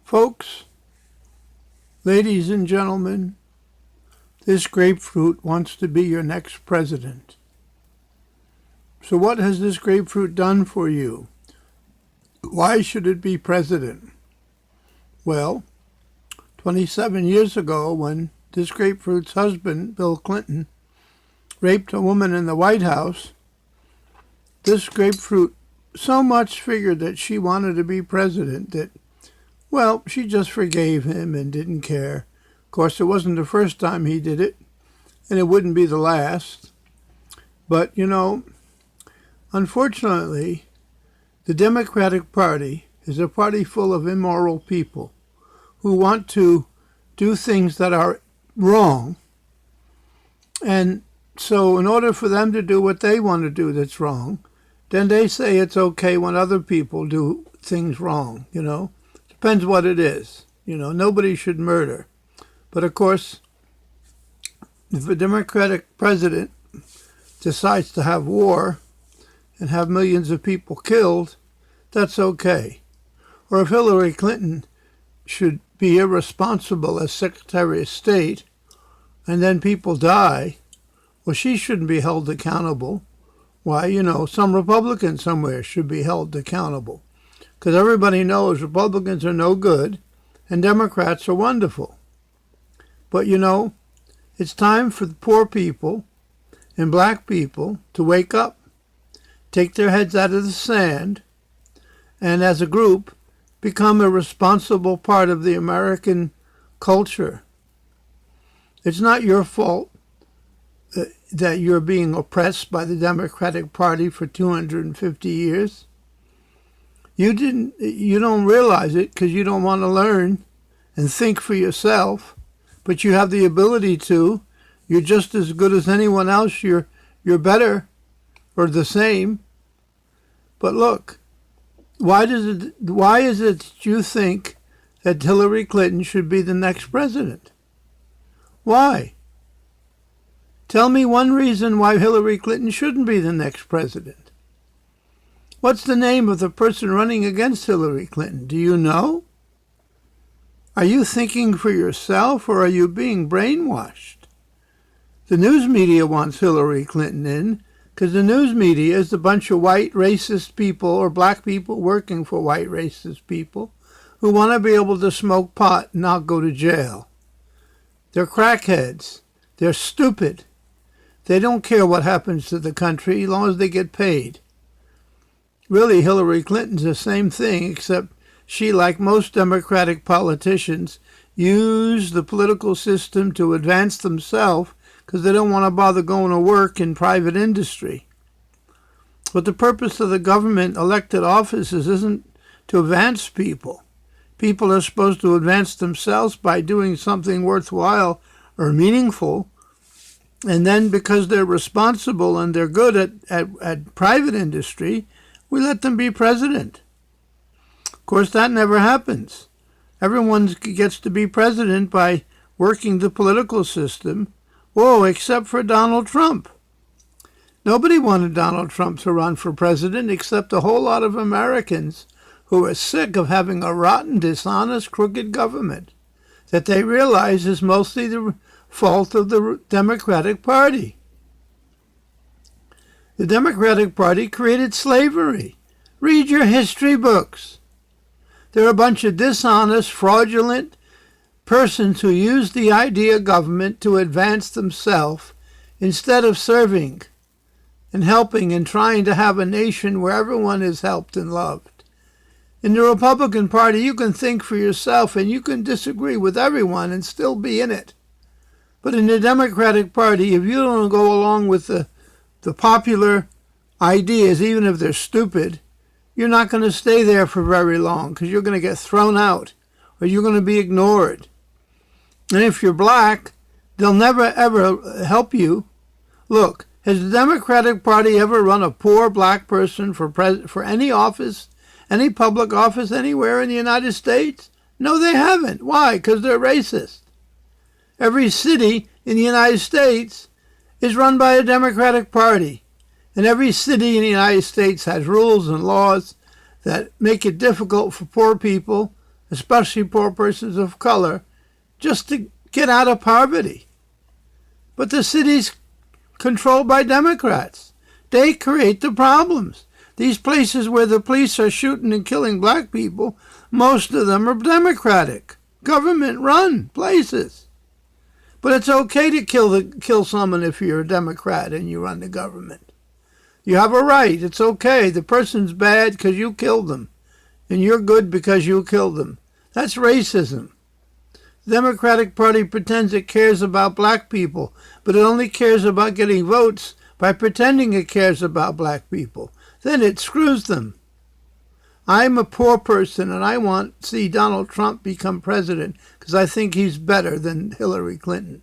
Folks, ladies and gentlemen, this grapefruit wants to be your next president. So what has this grapefruit done for you? Why should it be president? Well, 27 years ago, when this grapefruit's husband, Bill Clinton, raped a woman in the White House, this grapefruit so much figured that she wanted to be president that, well, she just forgave him and didn't care. Of course, it wasn't the first time he did it, and it wouldn't be the last. But, unfortunately, the Democratic Party is a party full of immoral people who want to do things that are wrong. And so in order for them to do what they want to do that's wrong, then they say it's okay when other people do things wrong, Depends what it is. Nobody should murder. But of course, if a Democratic president decides to have war and have millions of people killed, that's okay. Or if Hillary Clinton should be irresponsible as Secretary of State and then people die, well, she shouldn't be held accountable. Why, some Republican somewhere should be held accountable. Because everybody knows Republicans are no good and Democrats are wonderful. But, it's time for the poor people and black people to wake up, take their heads out of the sand, and as a group, become a responsible part of the American culture. It's not your fault that you're being oppressed by the Democratic Party for 250 years. You don't realize it because you don't want to learn and think for yourself, but you have the ability to. You're just as good as anyone else. You're better or the same. But look, why is it that you think that Hillary Clinton should be the next president? Why? Tell me one reason why Hillary Clinton shouldn't be the next president. What's the name of the person running against Hillary Clinton? Do you know? Are you thinking for yourself or are you being brainwashed? The news media wants Hillary Clinton in because the news media is a bunch of white racist people or black people working for white racist people who want to be able to smoke pot and not go to jail. They're crackheads. They're stupid. They don't care what happens to the country as long as they get paid. Really, Hillary Clinton's the same thing, except she, like most Democratic politicians, use the political system to advance themselves because they don't want to bother going to work in private industry. But the purpose of the government elected offices isn't to advance people. People are supposed to advance themselves by doing something worthwhile or meaningful. And then because they're responsible and they're good at private industry, we let them be president. Of course, that never happens. Everyone gets to be president by working the political system. Whoa, except for Donald Trump. Nobody wanted Donald Trump to run for president except a whole lot of Americans who are sick of having a rotten, dishonest, crooked government that they realize is mostly the fault of the Democratic Party. The Democratic Party created slavery. Read your history books. They're a bunch of dishonest, fraudulent persons who use the idea of government to advance themselves instead of serving and helping and trying to have a nation where everyone is helped and loved. In the Republican Party, you can think for yourself and you can disagree with everyone and still be in it. But in the Democratic Party, if you don't go along with the popular ideas, even if they're stupid, you're not going to stay there for very long because you're going to get thrown out or you're going to be ignored. And if you're black, they'll never, ever help you. Look, has the Democratic Party ever run a poor black person for any office, any public office anywhere in the United States? No, they haven't. Why? Because they're racist. Every city in the United States is run by a Democratic Party. And every city in the United States has rules and laws that make it difficult for poor people especially poor persons of color, just to get out of poverty. But the city's controlled by Democrats. They create the problems. These places where the police are shooting and killing black people, most of them are Democratic, government-run places. But it's okay to kill someone if you're a Democrat and you run the government. You have a right. It's okay. The person's bad because you killed them, and you're good because you killed them. That's racism. The Democratic Party pretends it cares about black people, but it only cares about getting votes by pretending it cares about black people. Then it screws them. I'm a poor person, and I want to see Donald Trump become president because I think he's better than Hillary Clinton.